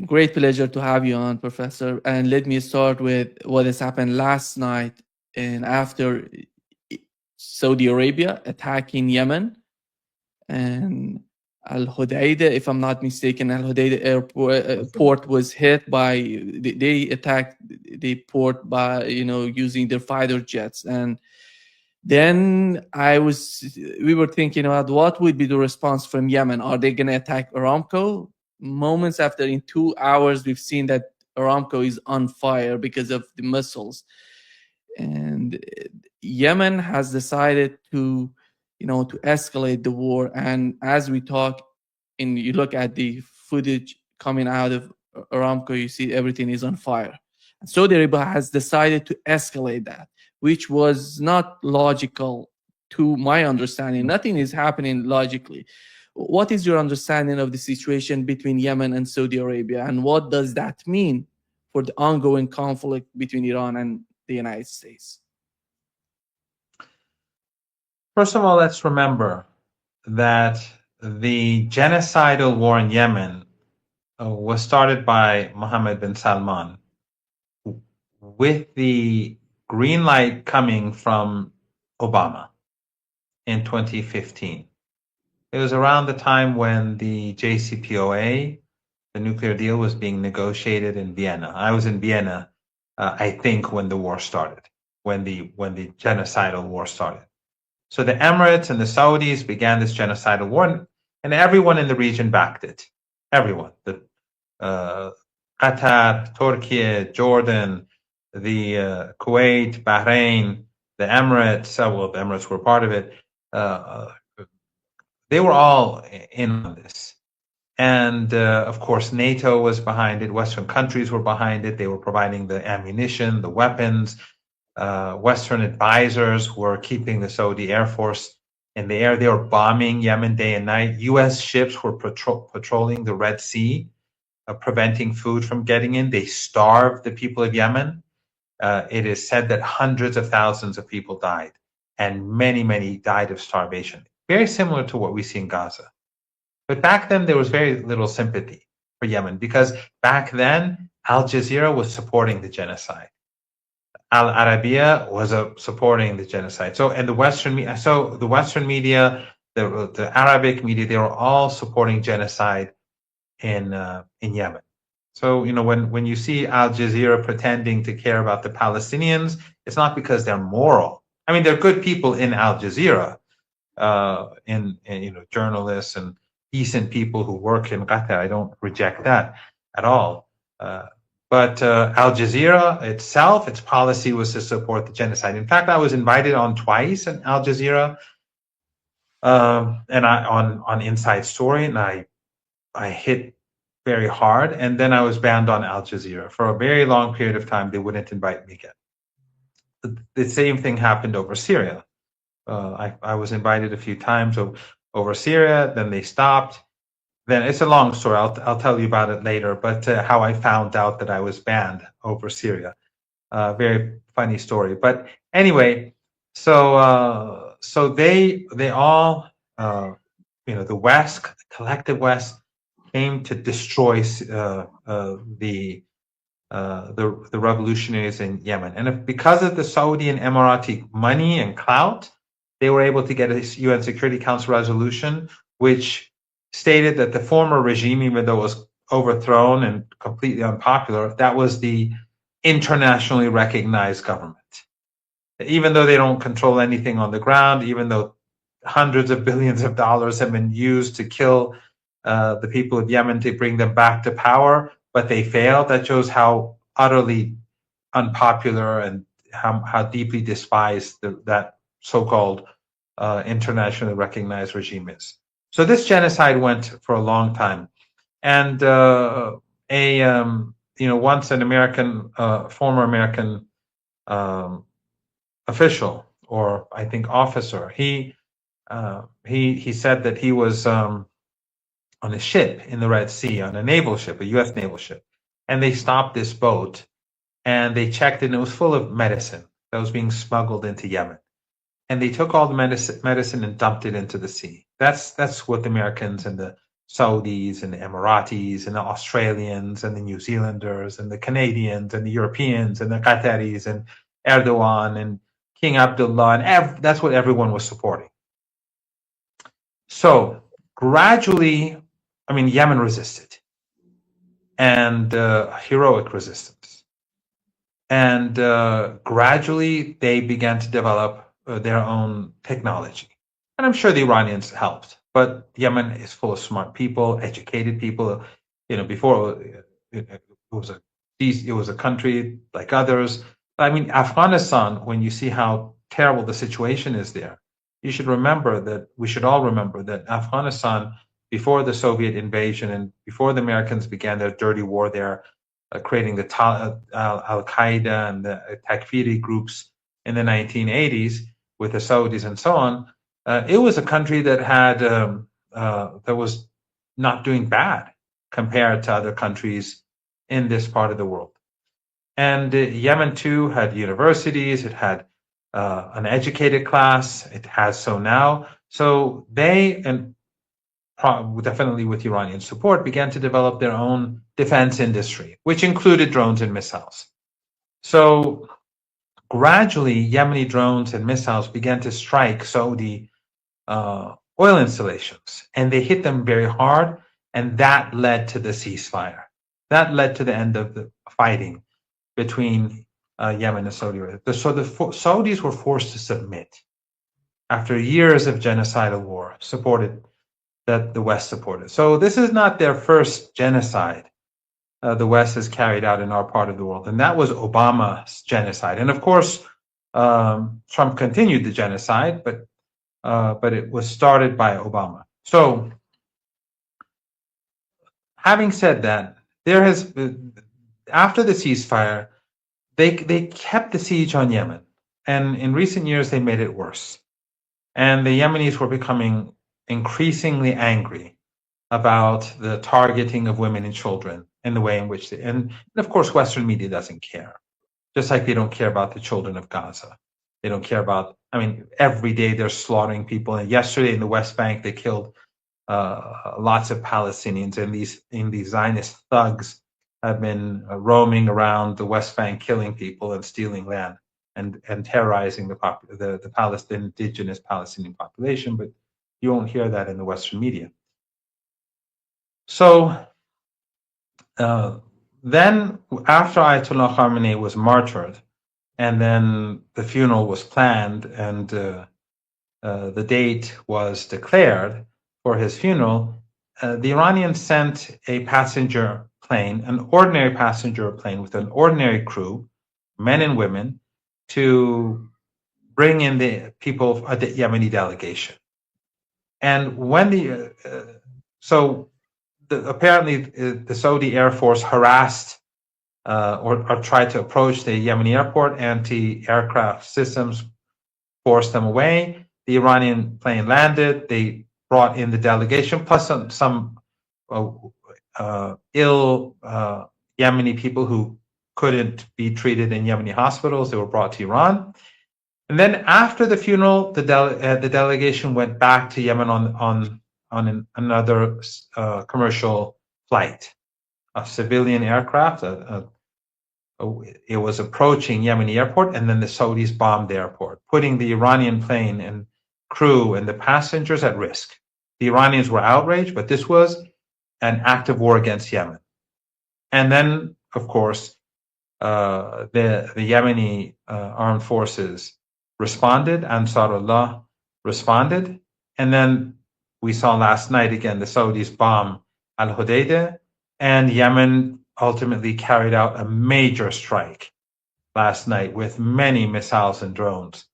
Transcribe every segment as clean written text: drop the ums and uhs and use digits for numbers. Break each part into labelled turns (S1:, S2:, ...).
S1: Great pleasure to have you on, Professor. And let me start with what has happened last night and after Saudi Arabia attacking Yemen and Al Hudaydah, if I'm not mistaken, Al Hudaydah airport port was hit by they attacked the port by using their fighter jets. And then we were thinking about what would be the response from Yemen. Are they going to attack Aramco? Moments after, in 2 hours, we've seen that Aramco is on fire because of the missiles. And Yemen has decided to escalate the war. And as we talk, and you look at the footage coming out of Aramco, you see everything is on fire. And Saudi Arabia has decided to escalate that, which was not logical to my understanding. Nothing is happening logically. What is your understanding of the situation between Yemen and Saudi Arabia, and what does that mean for the ongoing conflict between Iran and the United States?
S2: First of all, let's remember that the genocidal war in Yemen was started by Mohammed bin Salman with the green light coming from Obama in 2015. It was around the time when the JCPOA, the nuclear deal, was being negotiated in Vienna. I was in Vienna, I think, when the war started, when the genocidal war started. So the Emirates and the Saudis began this genocidal war, and everyone in the region backed it. Everyone, Qatar, Turkey, Jordan, the Kuwait, Bahrain, the Emirates. Well, the Emirates were part of it. They were all in on this. And of course, NATO was behind it. Western countries were behind it. They were providing the ammunition, the weapons. Western advisors were keeping the Saudi Air Force in the air. They were bombing Yemen day and night. U.S. ships were patrolling the Red Sea, preventing food from getting in. They starved the people of Yemen. It is said that hundreds of thousands of people died, and many, many died of starvation. Very similar to what we see in Gaza. But back then, there was very little sympathy for Yemen, because back then, Al Jazeera was supporting the genocide. Al Arabiya was supporting the genocide. So, and the Western media, the Arabic media, they were all supporting genocide in Yemen. So, when you see Al Jazeera pretending to care about the Palestinians, it's not because they're moral. I mean, they're good people in Al Jazeera, journalists and decent people who work in Qatar. I don't reject that at all. But Al Jazeera itself, its policy was to support the genocide. In fact, I was invited on twice at Al Jazeera, and on Inside Story, and I hit very hard, and then I was banned on Al Jazeera for a very long period of time. They wouldn't invite me again. The same thing happened over Syria. I was invited a few times over Syria, then they stopped. Then it's a long story. I'll tell you about it later. But how I found out that I was banned over Syria, very funny story. But anyway, so they all, the West, the collective West, came to destroy the revolutionaries in Yemen, and because of the Saudi and Emirati money and clout, they were able to get a UN Security Council resolution which stated that the former regime, even though it was overthrown and completely unpopular, that was the internationally recognized government. Even though they don't control anything on the ground, even though hundreds of billions of dollars have been used to kill the people of Yemen to bring them back to power, but they failed. That shows how utterly unpopular and how deeply despised that so-called internationally recognized regime is. So this genocide went for a long time, and once an American, former American official, or I think officer, he said that he was on a ship in the Red Sea, on a naval ship, a U.S. naval ship, and they stopped this boat, and they checked it, and it was full of medicine that was being smuggled into Yemen. And they took all the medicine and dumped it into the sea. That's what the Americans and the Saudis and the Emiratis and the Australians and the New Zealanders and the Canadians and the Europeans and the Qataris and Erdogan and King Abdullah, and that's what everyone was supporting. So gradually, Yemen resisted, and heroic resistance. And gradually, they began to develop their own technology. And I'm sure the Iranians helped, but Yemen is full of smart people, educated people. Before it was a country like others. Afghanistan, when you see how terrible the situation is there, we should all remember that Afghanistan, before the Soviet invasion and before the Americans began their dirty war there, creating the Al-Qaeda and the Takfiri groups in the 1980s with the Saudis and so on, it was a country that that was not doing bad compared to other countries in this part of the world. And Yemen too had universities, it had an educated class, it has so now. So they, and definitely with Iranian support, began to develop their own defense industry, which included drones and missiles. So gradually, Yemeni drones and missiles began to strike Saudi oil installations, and they hit them very hard, and that led to the ceasefire. That led to the end of the fighting between Yemen and Saudi Arabia. So the Saudis were forced to submit after years of genocidal war that the West supported. So this is not their first genocide the West has carried out in our part of the world, and that was Obama's genocide. And of course, Trump continued the genocide, but it was started by Obama. So, having said that, after the ceasefire, they kept the siege on Yemen, and in recent years they made it worse. And the Yemenis were becoming increasingly angry about the targeting of women and children and the way in which and of course Western media doesn't care, just like they don't care about the children of Gaza. They don't care about, every day they're slaughtering people. And yesterday in the West Bank, they killed lots of Palestinians, and these Zionist thugs have been roaming around the West Bank, killing people and stealing land and terrorizing the indigenous Palestinian population. But you won't hear that in the Western media. So then, after Ayatollah Khamenei was martyred, and then the funeral was planned, and the date was declared for his funeral, the Iranians sent a passenger plane, an ordinary passenger plane with an ordinary crew, men and women, to bring in the people of the Yemeni delegation. And when apparently the Saudi Air Force harassed or tried to approach the Yemeni airport. Anti-aircraft systems forced them away. The Iranian plane landed. They brought in the delegation, plus some ill Yemeni people who couldn't be treated in Yemeni hospitals. They were brought to Iran. And then after the funeral, the delegation went back to Yemen on another commercial flight, a civilian aircraft. It was approaching Yemeni airport, and then the Saudis bombed the airport, putting the Iranian plane and crew and the passengers at risk. The Iranians were outraged, but this was an act of war against Yemen. And then, of course, the Yemeni armed forces responded. Ansarullah responded, and then we saw last night again the Saudis bomb Al-Hudaydah, and Yemen ultimately carried out a major strike last night with many missiles and drones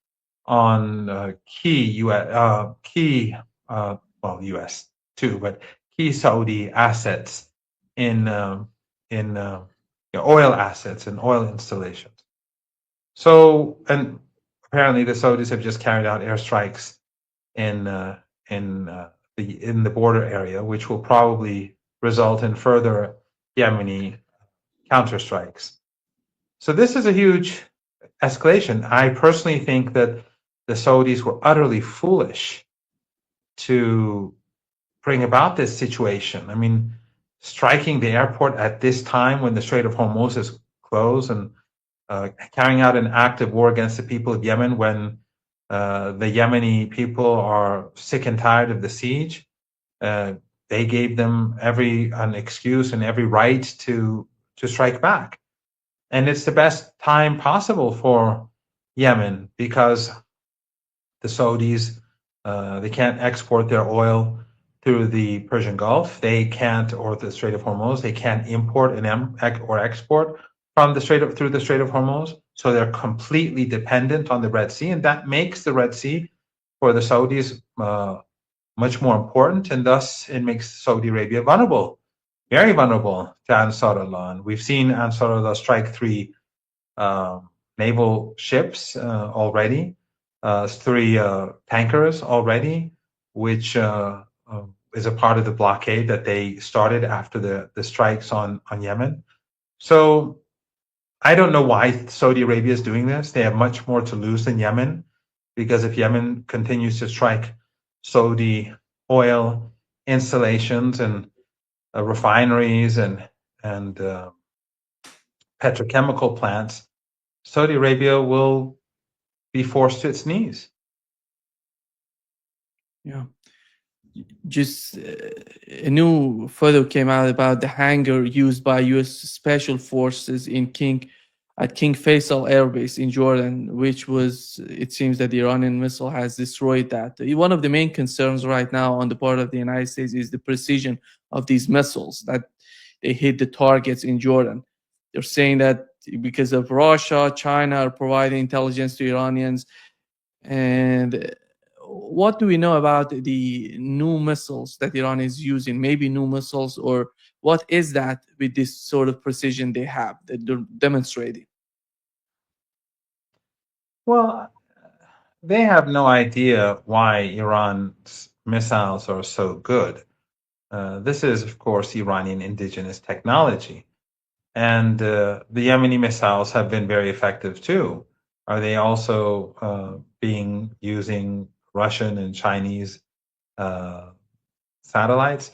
S2: on key U.S. too, but key Saudi assets in oil assets and oil installations. So, and apparently the Saudis have just carried out airstrikes in the border area, which will probably result in further Yemeni counterstrikes. So this is a huge escalation. I personally think that the Saudis were utterly foolish to bring about this situation. I mean, striking the airport at this time when the Strait of Hormuz is closed, and carrying out an active war against the people of Yemen when the Yemeni people are sick and tired of the siege. Uh, they gave them an excuse and every right to strike back, and it's the best time possible for Yemen because the Saudis they can't export their oil through the Persian Gulf. They can't, or the Strait of Hormuz. They can't import or export from through the Strait of Hormuz. So they're completely dependent on the Red Sea, and that makes the Red Sea for the Saudis much more important, and thus it makes Saudi Arabia vulnerable, very vulnerable to Ansarullah. And we've seen Ansarullah strike 3 naval ships already, 3 tankers already, which is a part of the blockade that they started after the strikes on Yemen. So I don't know why Saudi Arabia is doing this. They have much more to lose than Yemen, because if Yemen continues to strike Saudi oil installations and refineries and petrochemical plants, Saudi Arabia will be forced to its knees.
S1: Yeah. Just a new photo came out about the hangar used by U.S. Special Forces at King Faisal Air Base in Jordan, which it seems that the Iranian missile has destroyed that. One of the main concerns right now on the part of the United States is the precision of these missiles, that they hit the targets in Jordan. They're saying that because of Russia, China are providing intelligence to Iranians. And what do we know about the new missiles that Iran is using? Maybe new missiles, or what is that with this sort of precision they have that they're demonstrating?
S2: Well, they have no idea why Iran's missiles are so good. This is, of course, Iranian indigenous technology. And the Yemeni missiles have been very effective too. Are they also using Russian and Chinese satellites?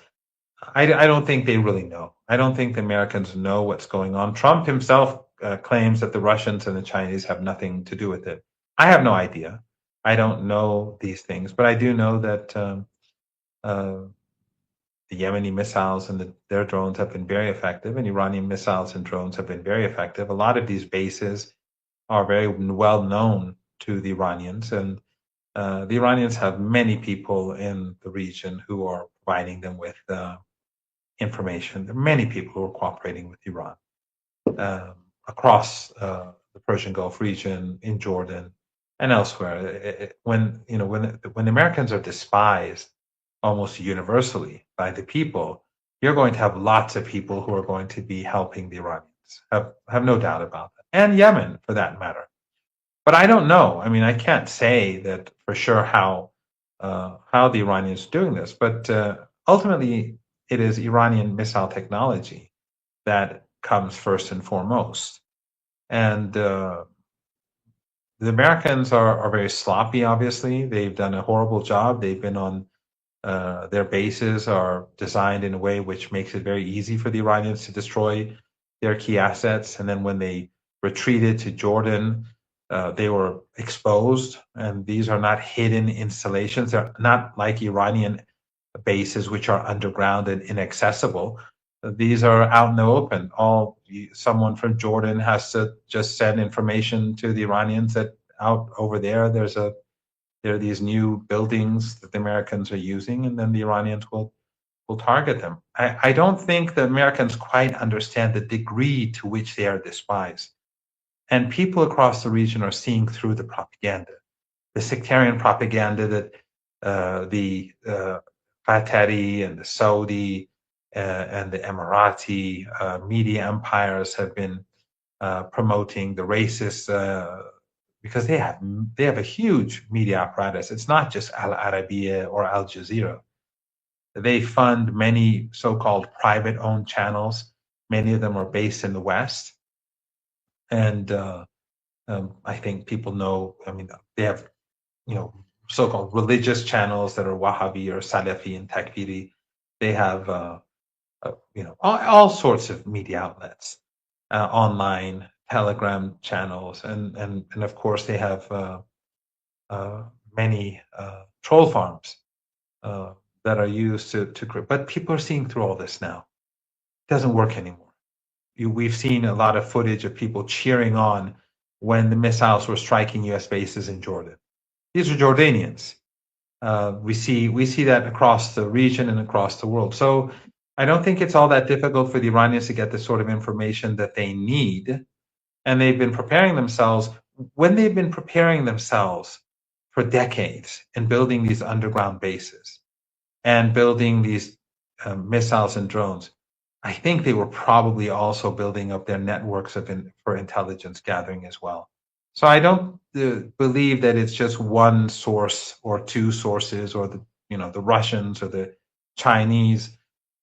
S2: I don't think they really know. I don't think the Americans know what's going on. Trump himself claims that the Russians and the Chinese have nothing to do with it. I have no idea. I don't know these things, but I do know that the Yemeni missiles and their drones have been very effective, and Iranian missiles and drones have been very effective. A lot of these bases are very well known to the Iranians, and the Iranians have many people in the region who are providing them with information. There are many people who are cooperating with Iran across the Persian Gulf region, in Jordan, and elsewhere. When the Americans are despised almost universally by the people, you're going to have lots of people who are going to be helping the Iranians. Have no doubt about that, and Yemen for that matter. But I don't know. I mean, I can't say that for sure how the Iranians are doing this, but ultimately it is Iranian missile technology that comes first and foremost. And the Americans are very sloppy, obviously. They've done a horrible job. They've been on their bases are designed in a way which makes it very easy for the Iranians to destroy their key assets. And then when they retreated to Jordan, they were exposed. And these are not hidden installations. They're not like Iranian bases, which are underground and inaccessible. These are out in the open. Someone from Jordan has to just send information to the Iranians that out over there there are these new buildings that the Americans are using, and then the Iranians will target them. I don't think the Americans quite understand the degree to which they are despised. And people across the region are seeing through the propaganda, the sectarian propaganda that the Qatari and the Saudi and the Emirati media empires have been promoting, the racist because they have a huge media apparatus. It's not just Al Arabiya or Al Jazeera. They fund many so-called private-owned channels. Many of them are based in the West, and I think people know. I mean, they have so-called religious channels that are Wahhabi or Salafi and Takfiri They have all sorts of media outlets, online Telegram channels, and of course they have uh, many troll farms uh, that are used to. But people are seeing through all this now. It doesn't work anymore. We've seen a lot of footage of people cheering on when the missiles were striking U.S. bases in Jordan. These are Jordanians. We see that across the region and across the world. So I don't think it's all that difficult for the Iranians to get the sort of information that they need, and they've been preparing themselves. When they've been preparing themselves for decades and building these underground bases and building these missiles and drones, I think they were probably also building up their networks for intelligence gathering as well. So I don't believe that it's just one source or two sources, or the Russians or the Chinese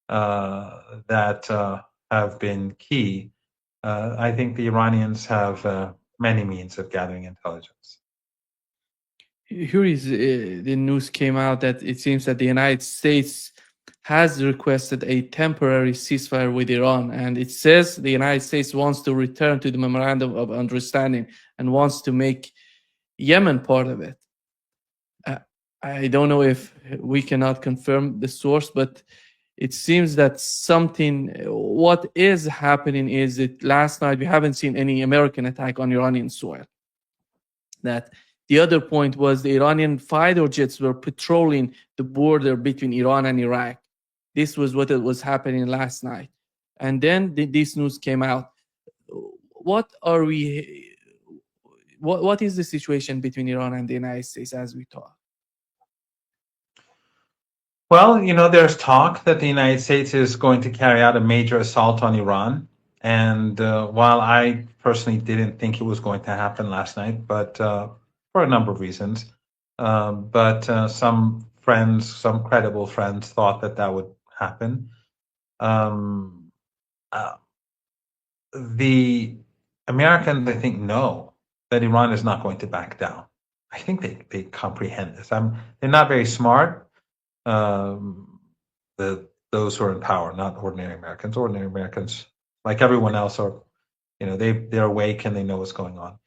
S2: that have been key. I think the Iranians have many means of gathering intelligence.
S1: Here is the news came out that it seems that the United States has requested a temporary ceasefire with Iran, and it says the United States wants to return to the memorandum of understanding and wants to make Yemen part of it. I don't know if we cannot confirm the source, but it seems that what is happening is that last night we haven't seen any American attack on Iranian soil. That the other point was the Iranian fighter jets were patrolling the border between Iran and Iraq. This was what was happening last night. And then this news came out. What is the situation between Iran and the United States as we talk?
S2: Well, there's talk that the United States is going to carry out a major assault on Iran. And while I personally didn't think it was going to happen last night, but for a number of reasons, but some credible friends thought that would happen. The Americans, I think, know that Iran is not going to back down. I think they comprehend this. They're not very smart. Those who are in power, not ordinary Americans. Ordinary Americans, like everyone else, they're awake and they know what's going on.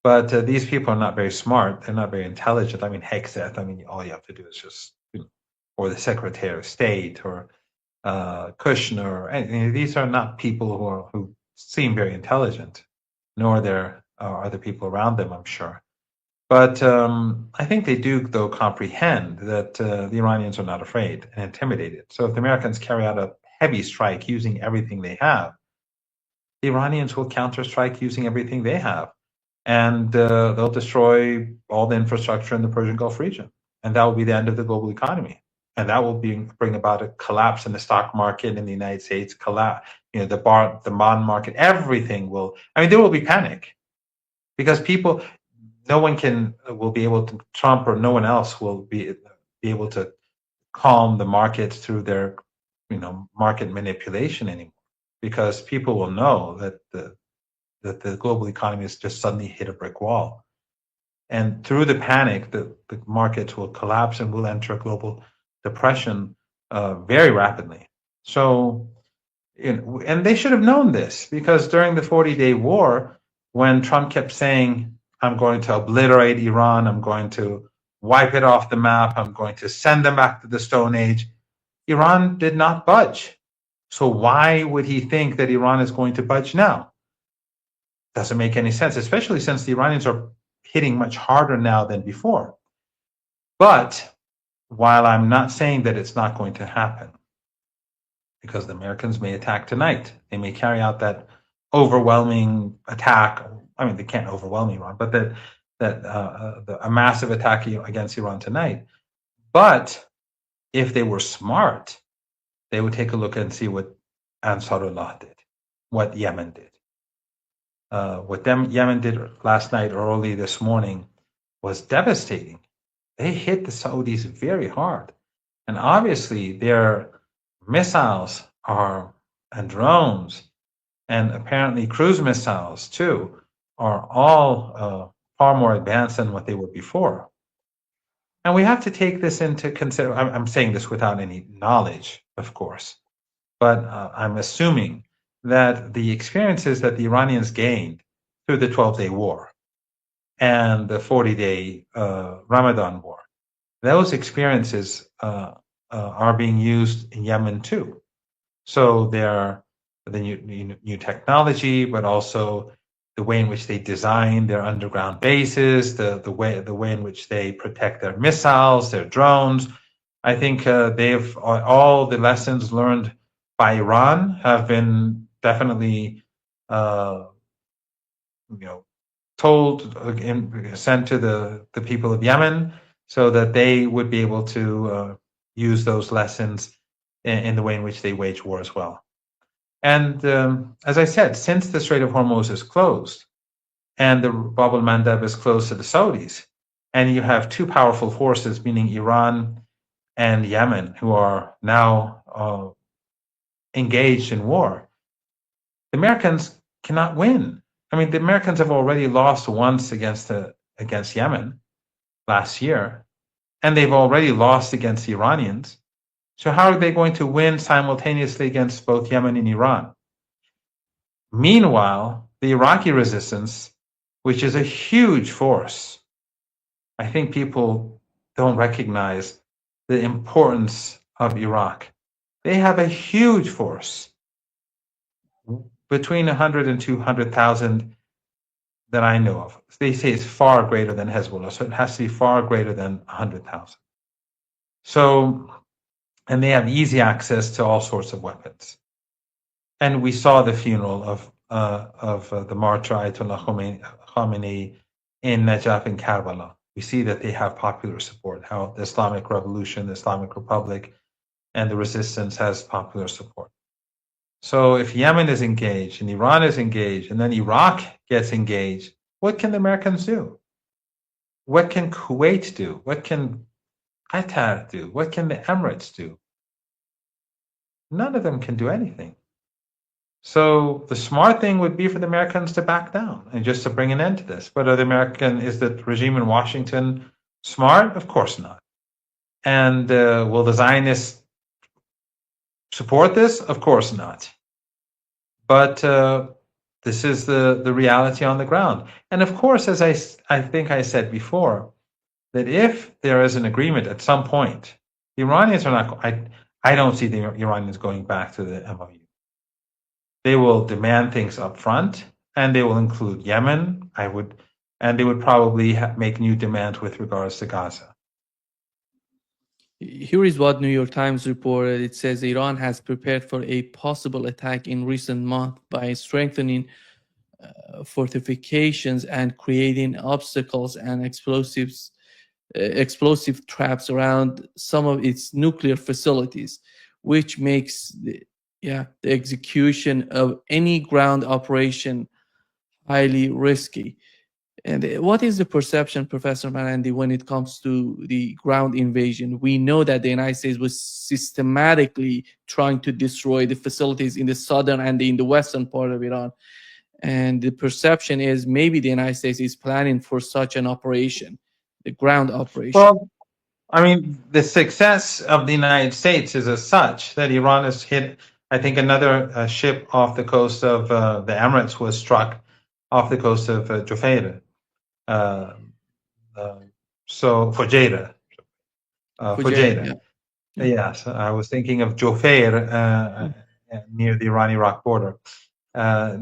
S2: But these people are not very smart. They're not very intelligent. I mean, Hegseth. I mean, all you have to do is just, or the Secretary of State, or Kushner. And these are not people who seem very intelligent, nor there are other people around them, I'm sure. But I think they do, though, comprehend that the Iranians are not afraid and intimidated. So if the Americans carry out a heavy strike using everything they have, the Iranians will counterstrike using everything they have. And they'll destroy all the infrastructure in the Persian Gulf region. And that will be the end of the global economy. And that will bring about a collapse in the stock market in the United States, the bond market, everything will. I mean, there will be panic because no one will be able to. Trump or no one else will be able to calm the markets through their, market manipulation anymore, because people will know that the global economy has just suddenly hit a brick wall, and through the panic, the markets will collapse and we'll enter a global depression very rapidly. So, and they should have known this, because during the 40-day war, when Trump kept saying, I'm going to obliterate Iran, I'm going to wipe it off the map, I'm going to send them back to the Stone Age, Iran did not budge. So why would he think that Iran is going to budge now? Doesn't make any sense, especially since the Iranians are hitting much harder now than before. But while I'm not saying that it's not going to happen, because the Americans may attack tonight, they may carry out that overwhelming attack. I mean, they can't overwhelm Iran, but a massive attack against Iran tonight. But if they were smart, they would take a look and see what Ansarullah did, what Yemen did. What Yemen did last night, early this morning, was devastating. They hit the Saudis very hard. And obviously their missiles and drones, and apparently cruise missiles too, are all far more advanced than what they were before. And we have to take this into consideration. I'm saying this without any knowledge, of course, but I'm assuming that the experiences that the Iranians gained through the 12-day war and the 40-day Ramadan war, those experiences are being used in Yemen too. So they're the new technology, but also the way in which they design their underground bases, the way in which they protect their missiles, their drones. I think they've all the lessons learned by Iran have been definitely told and sent to the people of Yemen so that they would be able to use those lessons in the way in which they wage war as well. And as I said, since the Strait of Hormuz is closed and the Bab al-Mandab is closed to the Saudis, and you have two powerful forces, meaning Iran and Yemen, who are now engaged in war, the Americans cannot win. I mean, the Americans have already lost once against Yemen last year, and they've already lost against the Iranians. So how are they going to win simultaneously against both Yemen and Iran? Meanwhile, the Iraqi resistance, which is a huge force, I think people don't recognize the importance of Iraq. They have a huge force, between 100 and 200,000 that I know of. They say it's far greater than Hezbollah, so it has to be far greater than 100,000. So, and they have easy access to all sorts of weapons. And we saw the funeral of the martyr Ayatollah Khamenei in Najaf and Karbala. We see that they have popular support, how the Islamic Revolution, the Islamic Republic, and the resistance has popular support. So if Yemen is engaged and Iran is engaged and then Iraq gets engaged, what can the Americans do? What can Kuwait do? What can Qatar do? What can the Emirates do? None of them can do anything. So the smart thing would be for the Americans to back down and just to bring an end to this. But is the regime in Washington smart? Of course not. And will the Zionists support this? Of course not. But this is the reality on the ground. And of course, as I think I said before, that if there is an agreement at some point, the Iranians are not. I don't see the Iranians going back to the MOU. They will demand things up front, and they will include Yemen. And they would probably make new demands with regards to Gaza.
S1: Here is what New York Times reported. It says Iran has prepared for a possible attack in recent months by strengthening fortifications and creating obstacles and explosive traps around some of its nuclear facilities, which makes the execution of any ground operation highly risky. And what is the perception, Professor Marandi, when it comes to the ground invasion? We know that the United States was systematically trying to destroy the facilities in the southern and in the western part of Iran. And the perception is maybe the United States is planning for such an operation, the ground operation.
S2: Well, I mean, the success of the United States is as such that Iran has hit, I think, another ship off the coast of the Emirates was struck off the coast of Jufair. So Fujairah.
S1: Fujairah,
S2: yeah. Yes, I was thinking of Jufair near the Iran-Iraq border. That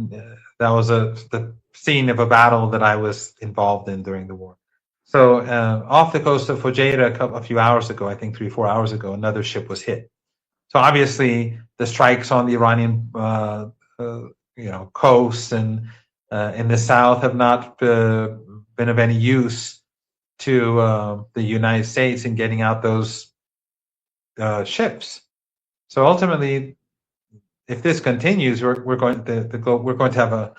S2: was the scene of a battle that I was involved in during the war. So off the coast of Fujairah a few hours ago, I think 3-4 hours ago, another ship was hit. So obviously the strikes on the Iranian coast and in the south have not been of any use to the United States in getting out those ships. So ultimately, if this continues, we're going to have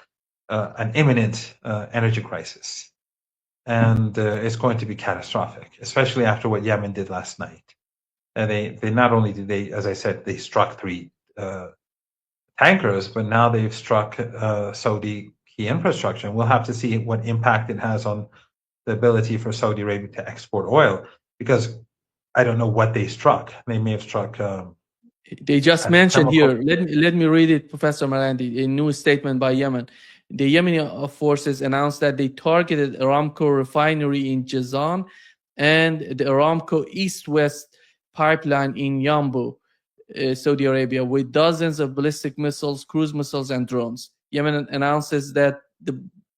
S2: an imminent energy crisis, and it's going to be catastrophic, especially after what Yemen did last night. And they not only did they, as I said, they struck 3 tankers, but now they've struck Saudi key infrastructure, and we'll have to see what impact it has on the ability for Saudi Arabia to export oil. because I don't know what they struck. They may have struck
S1: they just mentioned
S2: chemical.
S1: here, let me read it, Professor Marandi, a new statement by Yemen. The Yemeni forces announced that they targeted Aramco refinery in Jazan and the Aramco East-West pipeline in Yanbu, Saudi Arabia, with dozens of ballistic missiles, cruise missiles, and drones. Yemen announces that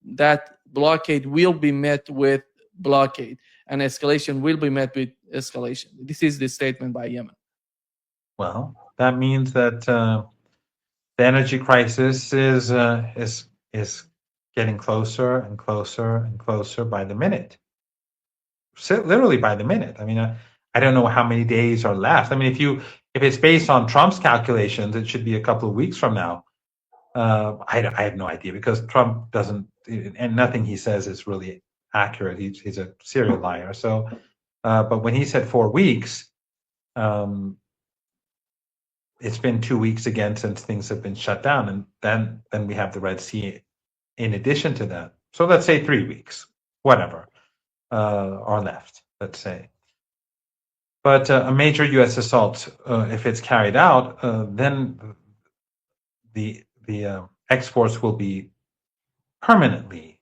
S1: that blockade will be met with blockade, and escalation will be met with escalation. This is the statement by Yemen.
S2: Well, that means that the energy crisis is getting closer and closer and closer by the minute. Literally by the minute. I mean, I don't know how many days are left. I mean, if it's based on Trump's calculations, it should be a couple of weeks from now. I have no idea, because Trump doesn't, and nothing he says is really accurate. He's a serial liar. So, but when he said 4 weeks, it's been 2 weeks again since things have been shut down, and then we have the Red Sea in addition to that. So let's say 3 weeks, whatever, are left, let's say. But a major U.S. assault, if it's carried out, then the exports will be permanently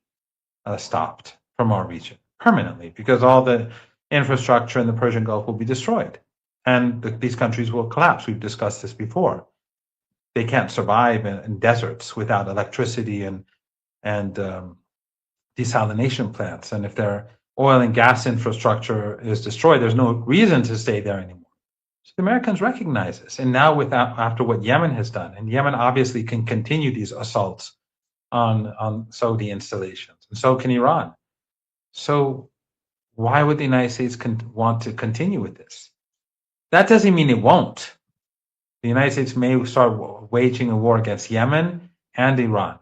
S2: stopped from our region, permanently, because all the infrastructure in the Persian Gulf will be destroyed, and these countries will collapse. We've discussed this before. They can't survive in deserts without electricity and desalination plants, and if their oil and gas infrastructure is destroyed, there's no reason to stay there anymore. So the Americans recognize this, and now after what Yemen has done, and Yemen obviously can continue these assaults on Saudi installations, and so can Iran. So why would the United States want to continue with this? That doesn't mean it won't. The United States may start waging a war against Yemen and Iran.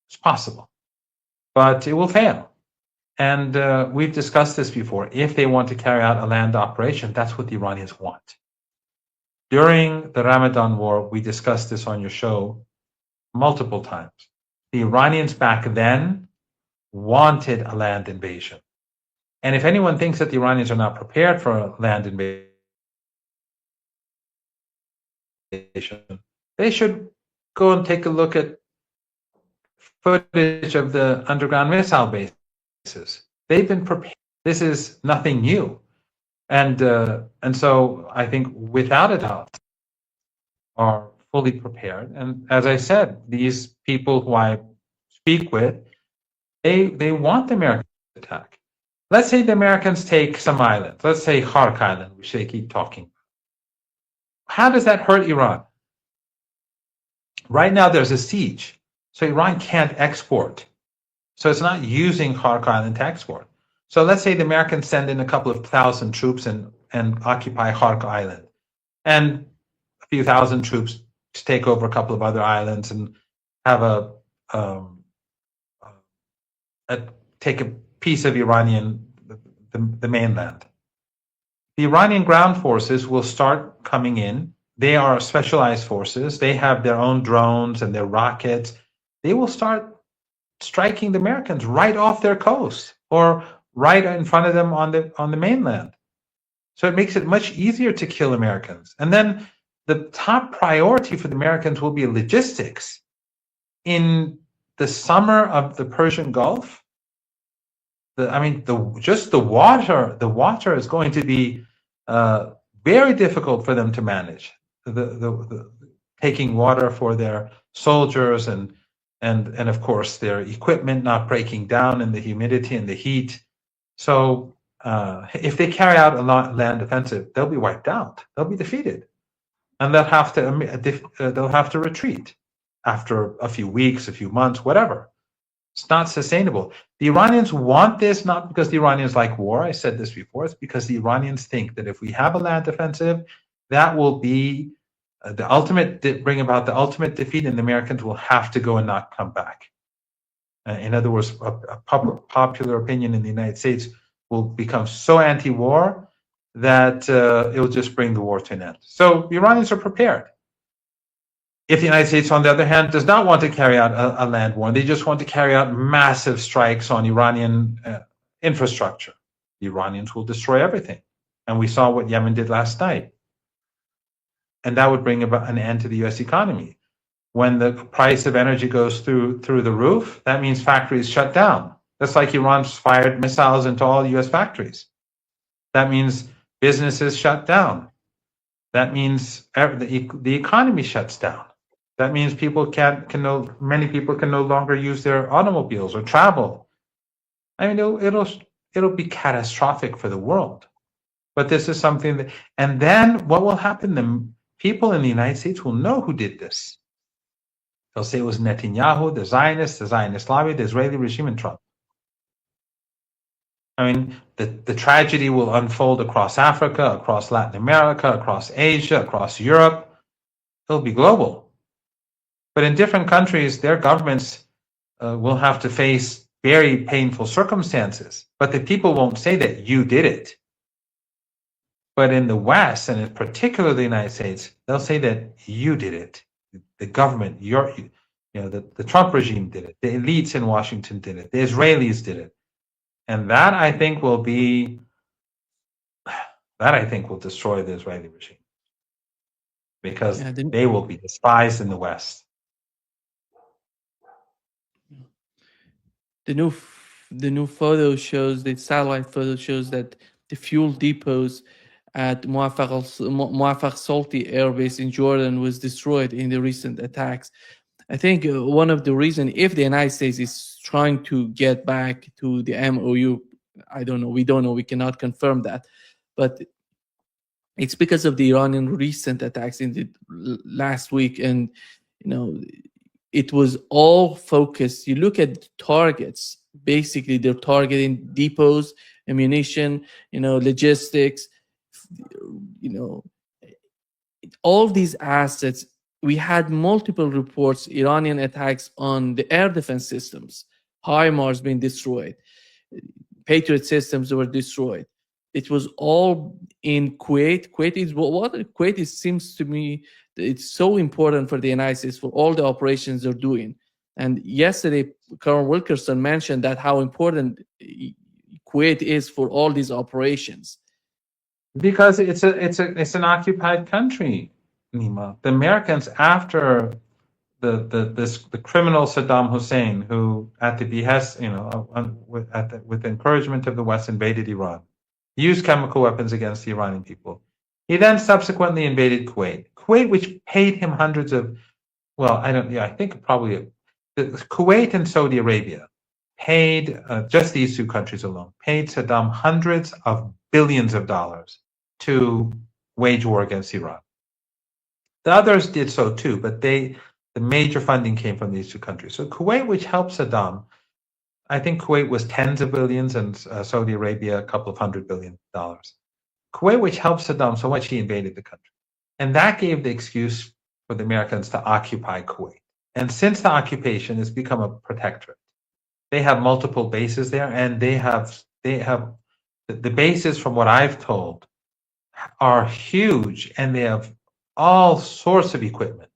S2: It's possible, but it will fail. And we've discussed this before. If they want to carry out a land operation, that's what the Iranians want. During the Ramadan war, we discussed this on your show multiple times. The Iranians back then wanted a land invasion. And if anyone thinks that the Iranians are not prepared for a land invasion, they should go and take a look at footage of the underground missile bases. They've been prepared. This is nothing new. And so I think without a doubt are fully prepared. And as I said, these people who I speak with, they want the Americans to attack. Let's say the Americans take some island. Let's say Khark Island, which they keep talking about. How does that hurt Iran? Right now there's a siege, so Iran can't export. So it's not using Khark Island to export. So let's say the Americans send in a couple of thousand troops and occupy Khark Island, and a few thousand troops to take over a couple of other islands and have take a piece of the mainland. The Iranian ground forces will start coming in. They are specialized forces. They have their own drones and their rockets. They will start striking the Americans right off their coast or right in front of them on the mainland. So it makes it much easier to kill Americans. And then the top priority for the Americans will be logistics. In the summer of the Persian Gulf, the water is going to be very difficult for them to manage. The taking water for their soldiers and of course their equipment not breaking down in the humidity and the heat. So if they carry out a land offensive, they'll be wiped out. They'll be defeated, and they'll have to retreat after a few weeks, a few months, whatever. It's not sustainable. The Iranians want this not because the Iranians like war. I said this before. It's because the Iranians think that if we have a land offensive, that will be bring about the ultimate defeat, and the Americans will have to go and not come back. In other words, a popular opinion in the United States will become so anti-war that it will just bring the war to an end. So the Iranians are prepared. If the United States, on the other hand, does not want to carry out a land war, they just want to carry out massive strikes on Iranian infrastructure, the Iranians will destroy everything. And we saw what Yemen did last night. And that would bring about an end to the US economy. When the price of energy goes through the roof, that means factories shut down. That's like Iran's fired missiles into all US factories. That means businesses shut down. That means the economy shuts down. That means many people can no longer use their automobiles or travel. I mean, it'll be catastrophic for the world. But this is something that, and then what will happen? The people in the United States will know who did this. They'll say it was Netanyahu, the Zionist lobby, the Israeli regime, and Trump. I mean, the tragedy will unfold across Africa, across Latin America, across Asia, across Europe. It'll be global. But in different countries, their governments will have to face very painful circumstances. But the people won't say that you did it. But in the West, and in particular the United States, they'll say that you did it. The government, the Trump regime did it. The elites in Washington did it. The Israelis did it. And that, I think, will destroy the Israeli regime. Because they will be despised in the West.
S1: The new photo shows, the satellite photo shows that the fuel depots at Muaffaq Salti Air Base in Jordan was destroyed in the recent attacks. I think one of the reasons, if the United States is trying to get back to the MOU, I don't know, we don't know, we cannot confirm that, but it's because of the Iranian recent attacks in the last week, and it was all focused. You look at targets, basically they're targeting depots, ammunition, logistics, all these assets. We had multiple reports, Iranian attacks on the air defense systems, HIMARS being destroyed, Patriot systems were destroyed. It was all in Kuwait. Kuwait seems to me, it's so important for the United States for all the operations they're doing. And yesterday, Colonel Wilkerson mentioned that how important Kuwait is for all these operations.
S2: Because it's an occupied country, Nima. The Americans, after the criminal Saddam Hussein, who at the behest, with encouragement of the West, invaded Iran, used chemical weapons against the Iranian people. He then subsequently invaded Kuwait. Kuwait, which paid him hundreds of, Kuwait and Saudi Arabia paid, just these two countries alone, paid Saddam hundreds of billions of dollars to wage war against Iran. The others did so too, but the major funding came from these two countries. So Kuwait, which helped Saddam, I think Kuwait was tens of billions and Saudi Arabia a couple of $100 billion. Kuwait, which helped Saddam so much, he invaded the country. And that gave the excuse for the Americans to occupy Kuwait. And since the occupation, it's become a protectorate. They have multiple bases there, and they have the bases, from what I've told, are huge, and they have all sorts of equipment.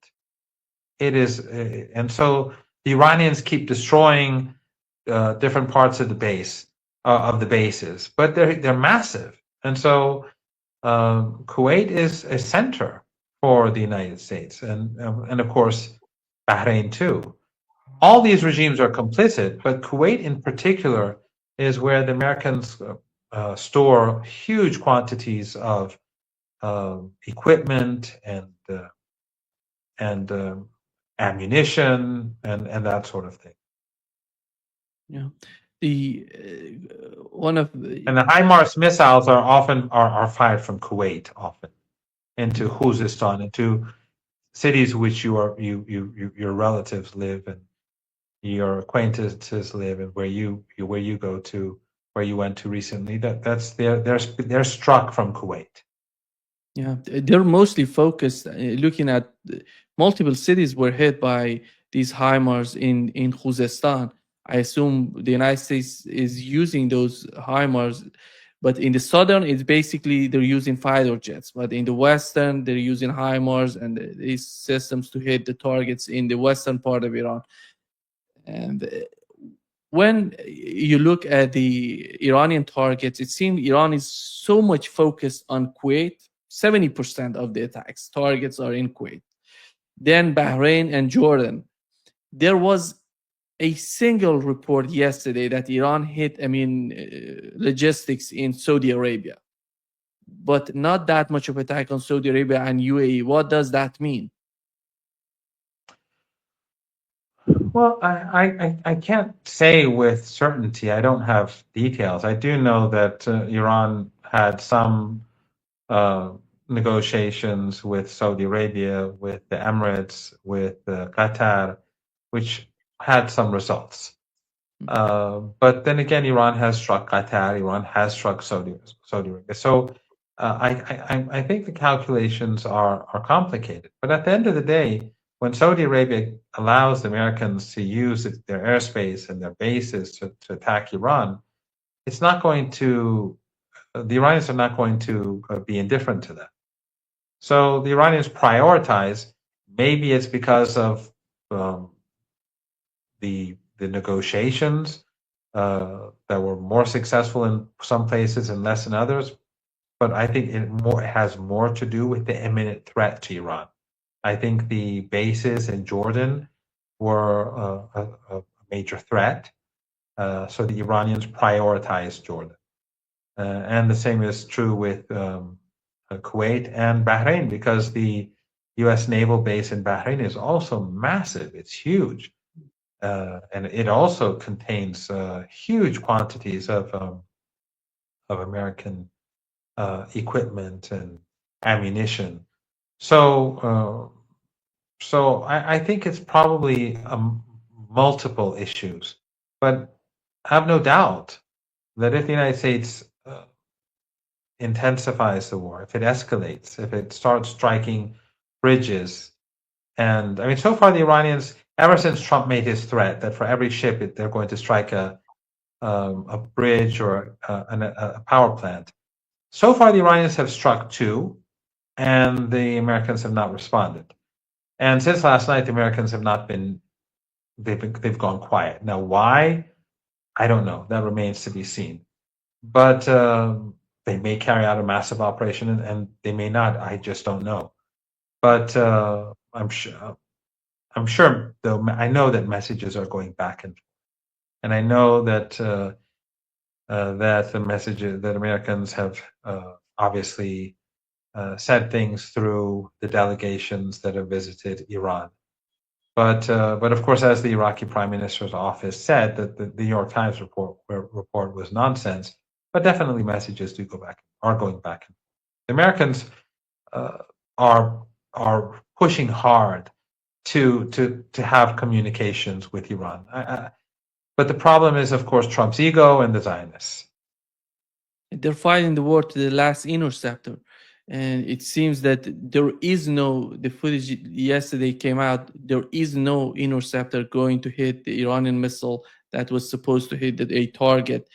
S2: It is, and so the Iranians keep destroying different parts of the base of the bases, but they're massive, and so Kuwait is a center for the United States, and of course Bahrain too. All these regimes are complicit, but Kuwait in particular is where the Americans store huge quantities of equipment and ammunition and that sort of thing.
S1: Yeah, the
S2: HIMARS missiles are often are fired from Kuwait, often into Khuzestan, into cities which your relatives live and your acquaintances live, and where you go to, where you went to recently. They're struck from Kuwait.
S1: Yeah, they're mostly focused, looking at multiple cities were hit by these HIMARS in Khuzestan. I assume the United States is using those HIMARS, but in the southern, it's basically they're using fighter jets. But in the western, they're using HIMARS and these systems to hit the targets in the western part of Iran. And when you look at the Iranian targets, it seems Iran is so much focused on Kuwait. 70% of the attacks targets are in Kuwait. Then Bahrain and Jordan. There was a single report yesterday that Iran hit, logistics in Saudi Arabia, but not that much of attack on Saudi Arabia and UAE. What does that mean?
S2: Well, I can't say with certainty. I don't have details. I do know that Iran had some uh, negotiations with Saudi Arabia, with the Emirates, with Qatar, which had some results. But then again, Iran has struck Qatar, Iran has struck Saudi Arabia. So I think the calculations are complicated. But at the end of the day, when Saudi Arabia allows the Americans to use their airspace and their bases to attack Iran, it's not going to, the Iranians are not going to be indifferent to that. So the Iranians prioritize, maybe it's because of the negotiations that were more successful in some places and less in others. But I think it has more to do with the imminent threat to Iran. I think the bases in Jordan were a major threat, so the Iranians prioritized Jordan. And the same is true with Kuwait and Bahrain, because the U.S. naval base in Bahrain is also massive. It's huge. And it also contains huge quantities of American equipment and ammunition. So, I think it's probably multiple issues, but I have no doubt that if the United States intensifies the war, if it escalates, if it starts striking bridges, and I mean, so far the Iranians, ever since Trump made his threat that for every ship they're going to strike a bridge or a power plant, so far the Iranians have struck two, and the Americans have not responded. And since last night, the Americans have not been, they've gone quiet. Now, why? I don't know. That remains to be seen. But they may carry out a massive operation, and they may not. I just don't know. But I'm sure. I'm sure, though. I know that messages are going back and I know that that the messages that Americans have obviously said things through the delegations that have visited Iran. But of course, as the Iraqi Prime Minister's office said, that the New York Times report was nonsense. But definitely, messages are going back. The Americans are pushing hard to have communications with Iran. But the problem is, of course, Trump's ego and the Zionists.
S1: They're fighting the war to the last interceptor. And it seems that the footage yesterday came out, there is no interceptor going to hit the Iranian missile that was supposed to hit a target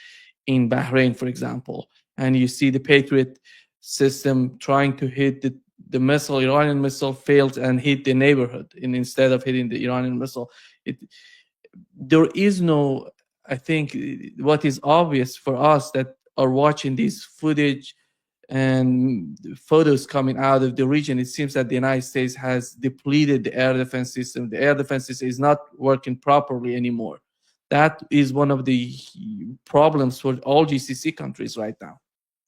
S1: in Bahrain, for example. And you see the Patriot system trying to hit the missile, Iranian missile failed and hit the neighborhood instead of hitting the Iranian missile. There is no, I think what is obvious for us that are watching this footage and photos coming out of the region, it seems that the United States has depleted the air defense system. The air defense system is not working properly anymore. That is one of the problems for all GCC countries right now.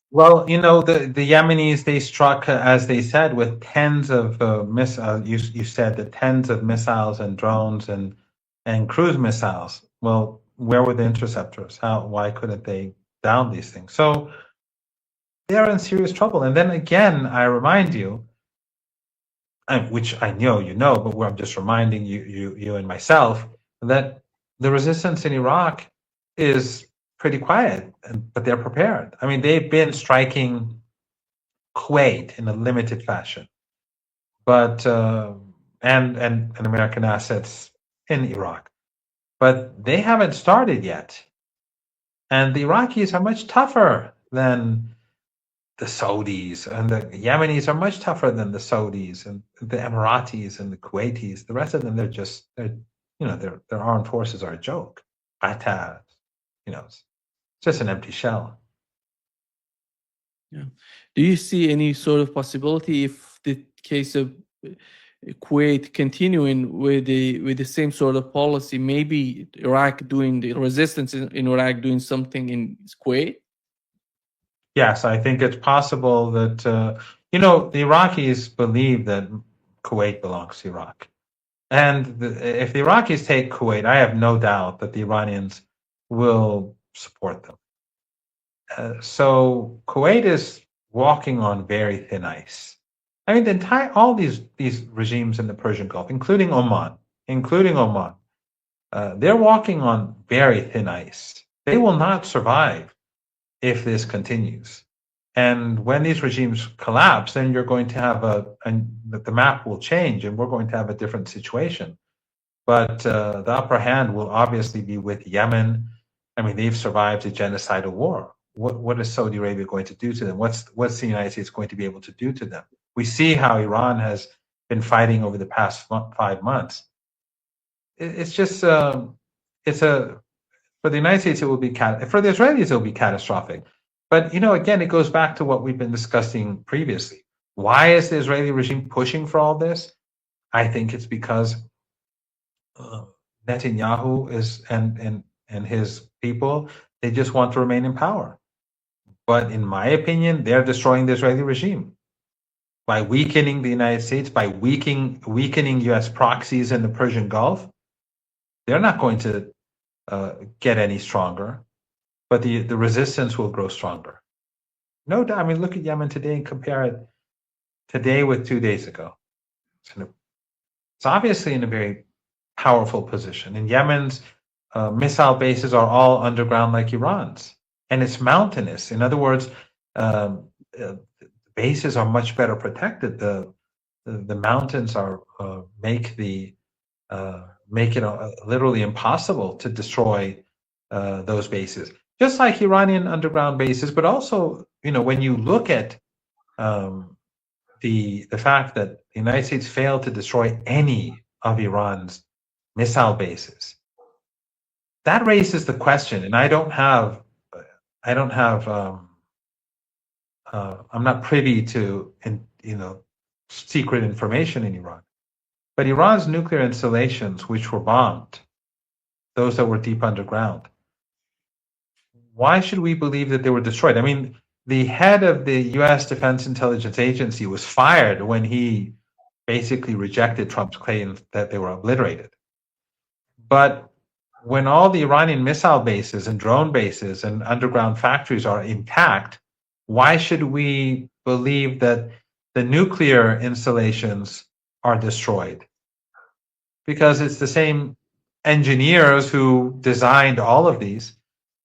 S2: Well, the Yemenis, they struck, as they said, with tens of missiles. You said that tens of missiles and drones and cruise missiles. Well, where were the interceptors? Why couldn't they down these things? So they are in serious trouble. And then again, I remind you, which I know you know, but I'm just reminding you and myself, that the resistance in Iraq is pretty quiet, but they're prepared. I mean, they've been striking Kuwait in a limited fashion, but and American assets in Iraq, but they haven't started yet. And the Iraqis are much tougher than the Saudis, and the Yemenis are much tougher than the Saudis and the Emiratis and the Kuwaitis. The rest of them, their armed forces are a joke. Qatar, it's just an empty shell.
S1: Yeah. Do you see any sort of possibility if the case of Kuwait continuing with the same sort of policy, maybe Iraq doing the resistance in Iraq doing something in Kuwait?
S2: Yes, I think it's possible that the Iraqis believe that Kuwait belongs to Iraq, and if the Iraqis take Kuwait, I have no doubt that the Iranians will support them. So Kuwait is walking on very thin ice. I mean, all these regimes in the Persian Gulf, including Oman, they're walking on very thin ice. They will not survive if this continues. And when these regimes collapse, then you're going to have the map will change, and we're going to have a different situation. But the upper hand will obviously be with Yemen. I mean, they've survived a genocidal war. What is Saudi Arabia going to do to them? What's the United States going to be able to do to them? We see how Iran has been fighting over the past 5 months. It's just for the United States it will be for the Israelis it will be catastrophic. But again, it goes back to what we've been discussing previously. Why is the Israeli regime pushing for all this? I think it's because Netanyahu is and his people, they just want to remain in power. But in my opinion, they're destroying the Israeli regime by weakening the United States, by weakening U.S. proxies in the Persian Gulf. They're not going to get any stronger, but the resistance will grow stronger. No doubt. I mean, look at Yemen today and compare it today with 2 days ago. It's obviously in a very powerful position. And Yemen's missile bases are all underground like Iran's, and it's mountainous. In other words, bases are much better protected. The mountains make it literally impossible to destroy those bases, just like Iranian underground bases. But also, when you look at the fact that the United States failed to destroy any of Iran's missile bases, that raises the question. And I'm not privy to secret information in Iran, but Iran's nuclear installations, which were bombed, those that were deep underground, why should we believe that they were destroyed? I mean, the head of the U.S. Defense Intelligence Agency was fired when he basically rejected Trump's claim that they were obliterated. But when all the Iranian missile bases and drone bases and underground factories are intact, why should we believe that the nuclear installations are destroyed? Because it's the same engineers who designed all of these.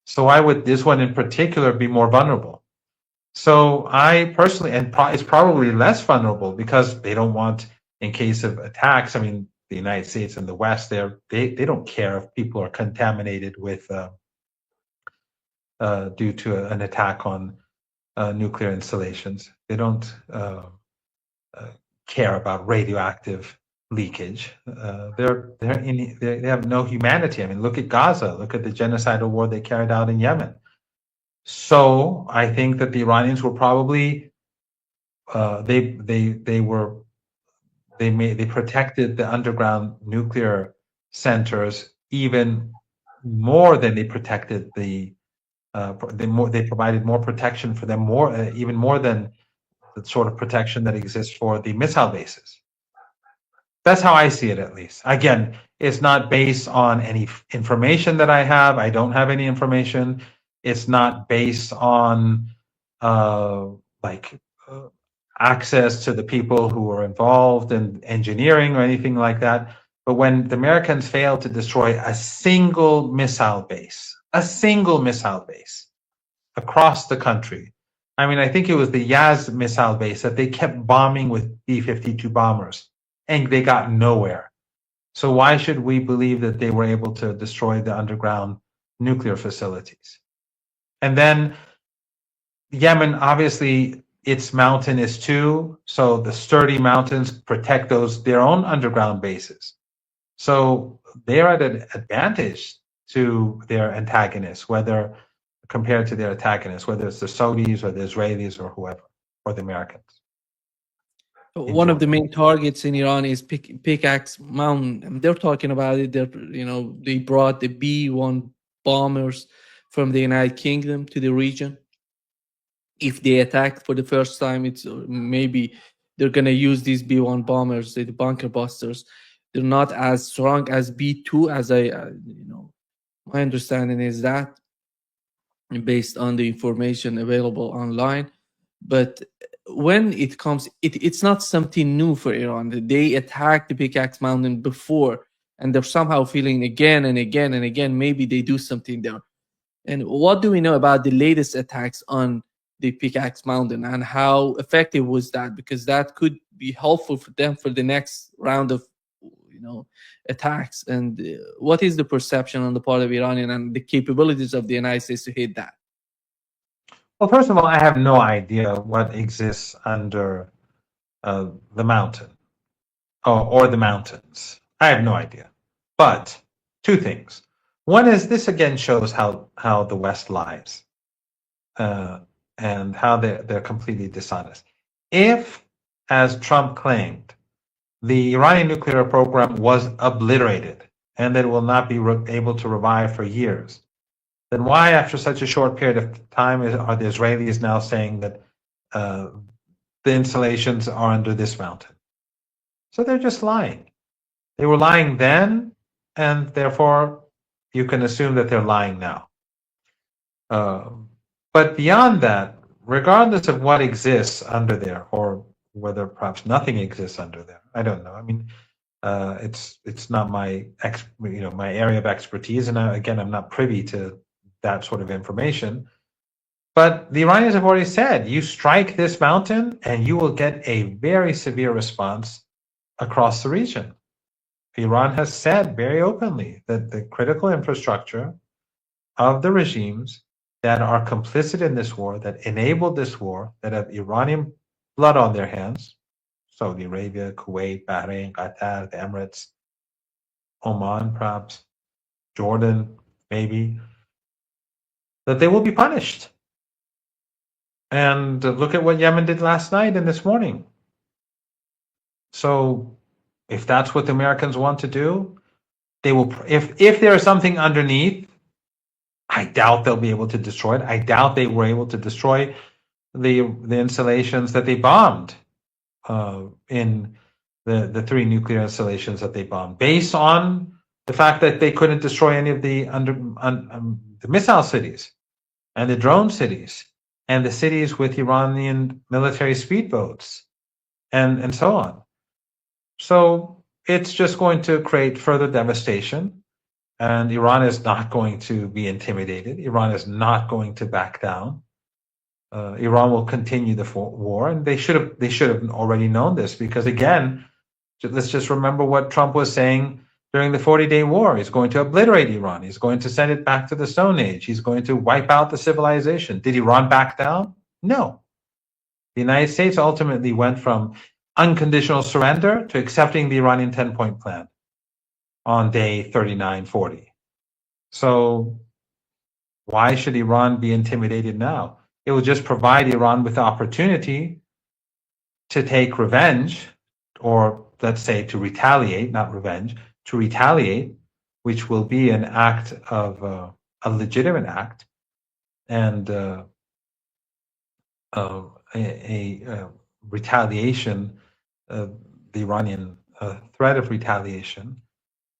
S2: So why would this one in particular be more vulnerable? So I personally, and it's probably less vulnerable because they don't want, in case of attacks, I mean, the United States and the West, they don't care if people are contaminated with due to an attack on nuclear installations. They don't care about radioactive leakage. They have no humanity. I mean, look at Gaza. Look at the genocidal war they carried out in Yemen. So I think that the Iranians were probably they protected the underground nuclear centers even more than they protected they provided more protection for them, even more than the sort of protection that exists for the missile bases. That's how I see it, at least. Again, it's not based on any information that I have. I don't have any information. It's not based on access to the people who were involved in engineering or anything like that. But when the Americans failed to destroy a single missile base across the country, I mean, I think it was the Yaz missile base that they kept bombing with B-52 bombers, and they got nowhere. So why should we believe that they were able to destroy the underground nuclear facilities? And then Yemen, obviously, it's mountainous too, so the sturdy mountains protect their own underground bases. So they're at an advantage to their antagonists, whether compared to their antagonists, whether it's the Saudis or the Israelis or whoever, or the Americans.
S1: One of the main targets in Iran is Pickaxe Mountain. They're talking about it. They brought the B-1 bombers from the United Kingdom to the region. If they attack for the first time, it's maybe they're gonna use these B-1 bombers, the bunker busters. They're not as strong as B-2, as my understanding is that, based on the information available online. But when it comes, it's not something new for Iran. They attacked the Pickaxe Mountain before, and they're somehow feeling again and again and again, maybe they do something there. And what do we know about the latest attacks on the Pickaxe Mountain, and how effective was that? Because that could be helpful for them for the next round of attacks. And what is the perception on the part of Iranian and the capabilities of the United States to hit that?
S2: Well, first of all, I have no idea what exists under the mountain or the mountains. I have no idea. But two things. One is, this again shows how the West lies and how they're completely dishonest. If, as Trump claimed, the Iranian nuclear program was obliterated and that it will not be able to revive for years, then why, after such a short period of time, are the Israelis now saying that the installations are under this mountain? So they're just lying. They were lying then, and therefore you can assume that they're lying now. But beyond that, regardless of what exists under there, or whether perhaps nothing exists under there, I don't know. I mean, it's not my my area of expertise, and again, I'm not privy to that sort of information. But the Iranians have already said, you strike this mountain and you will get a very severe response across the region. Iran has said very openly that the critical infrastructure of the regimes that are complicit in this war, that enabled this war, that have Iranian blood on their hands, Saudi Arabia, Kuwait, Bahrain, Qatar, the Emirates, Oman perhaps, Jordan maybe, that they will be punished. And look at what Yemen did last night and this morning. So if that's what the Americans want to do, they will. If there is something underneath, I doubt they'll be able to destroy it. I doubt they were able to destroy the installations that they bombed in the three nuclear installations that they bombed, based on the fact that they couldn't destroy any of the missile cities and the drone cities and the cities with Iranian military speedboats and so on. So it's just going to create further devastation, and Iran is not going to be intimidated. Iran is not going to back down. Iran will continue the war, and they should have already known this, because again, let's just remember what Trump was saying during the 40-day war. He's going to obliterate Iran. He's going to send it back to the Stone Age. He's going to wipe out the civilization. Did Iran back down? No. The United States ultimately went from unconditional surrender to accepting the Iranian 10-point plan on day 39, 40. So why should Iran be intimidated now? It will just provide Iran with the opportunity to take revenge, or let's say to retaliate, not revenge, to retaliate, which will be an act of a legitimate act, and a retaliation, the Iranian threat of retaliation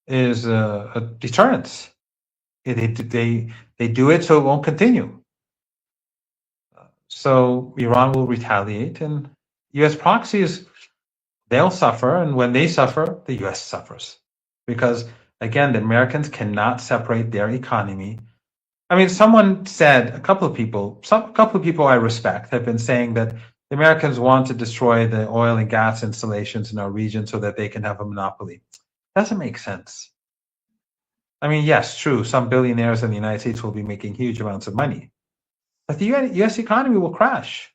S2: is a deterrence. They do it so it won't continue. So Iran will retaliate, and U.S. proxies, they'll suffer, and when they suffer, the U.S. suffers. Because, again, the Americans cannot separate their economy. I mean, someone said, a couple of people I respect have been saying that the Americans want to destroy the oil and gas installations in our region so that they can have a monopoly. Doesn't make sense. I mean, yes, true, some billionaires in the United States will be making huge amounts of money, but the U.S. economy will crash,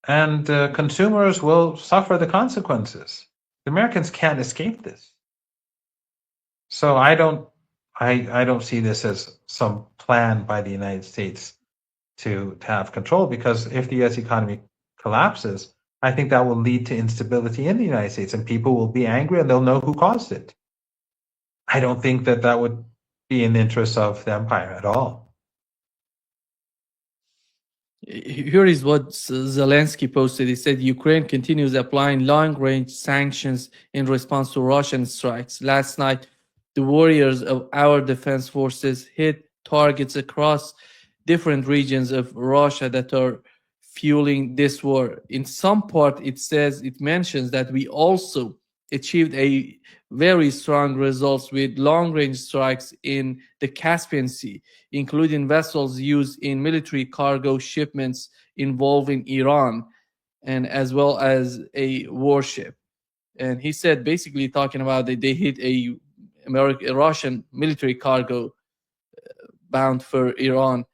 S2: and consumers will suffer the consequences. The Americans can't escape this. So I don't I don't see this as some plan by the United States to have control, because if the US economy collapses, I think that will lead to instability in the United States, and people will be angry and they'll know who caused it. I don't think that that would be in the interest of the empire at all.
S1: Here is what Zelensky posted. He said Ukraine continues applying long-range sanctions in response to Russian strikes. Last night, the warriors of our defense forces hit targets across different regions of Russia that are fueling this war. In some part, it mentions that we also achieved a very strong results with long-range strikes in the Caspian Sea, including vessels used in military cargo shipments involving Iran, and as well as a warship. And he said, basically talking about that they hit a Russian military cargo bound for Iran.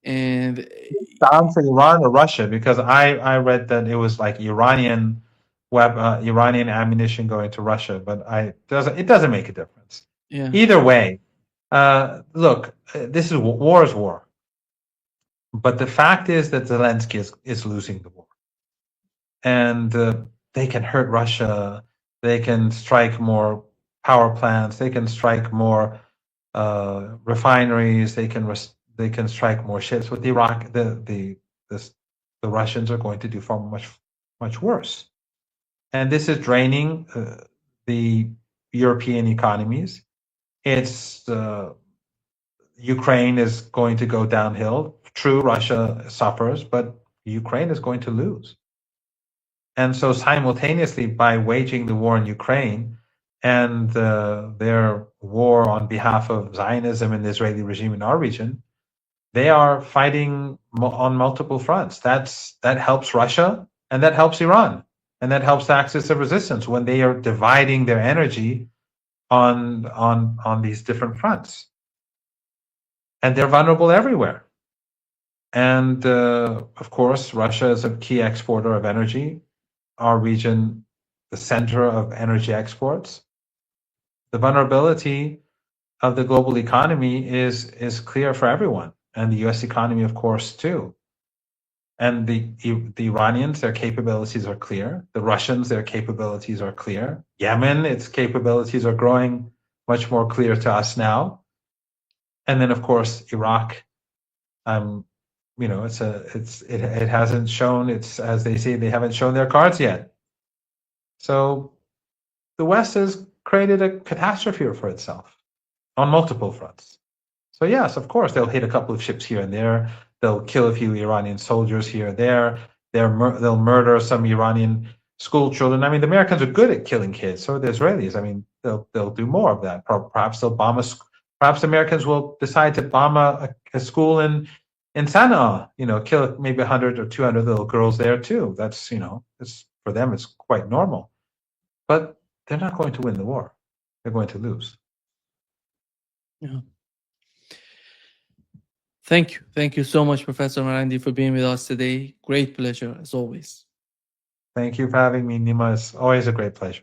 S1: And
S2: Bound for Iran or Russia? Because I read that it was like Iranian Iranian ammunition going to Russia, but it doesn't make a difference.
S1: yeah,
S2: Either way, look, this is war is war. But the fact is that Zelensky is losing the war. And they can hurt Russia. They can strike more power plants. They can strike more refineries. They can strike more ships. But the Russians are going to do far much worse. And this is draining the European economies. It's Ukraine is going to go downhill. True, Russia suffers, but Ukraine is going to lose. And so simultaneously, by waging the war in Ukraine and their war on behalf of Zionism and the Israeli regime in our region, they are fighting on multiple fronts. That helps Russia, and that helps Iran, and that helps the axis of resistance when they are dividing their energy on these different fronts. And they're vulnerable everywhere. And of course, Russia is a key exporter of energy. Our region, the center of energy exports. The vulnerability of the global economy is clear for everyone, and the U.S. economy, of course, too. And the Iranians, their capabilities are clear. The Russians, their capabilities are clear. Yemen, its capabilities are growing much more clear to us now. And then, of course, Iraq. It hasn't shown. It's, as they say, they haven't shown their cards yet. So the West has created a catastrophe for itself on multiple fronts. So yes, of course, they'll hit a couple of ships here and there. They'll kill a few Iranian soldiers here and there. They'll murder some Iranian school children. I mean, the Americans are good at killing kids. So are the Israelis. I mean, they'll do more of that. Perhaps they'll bomb perhaps Americans will decide to bomb a school in Sana'a. Kill maybe 100 or 200 little girls there too. That's it's for them. It's quite normal. But they're not going to win the war. They're going to lose.
S1: yeah. Thank you so much, Professor Marandi, for being with us today. Great pleasure, as always.
S2: Thank you for having me, Nima. It's always a great pleasure.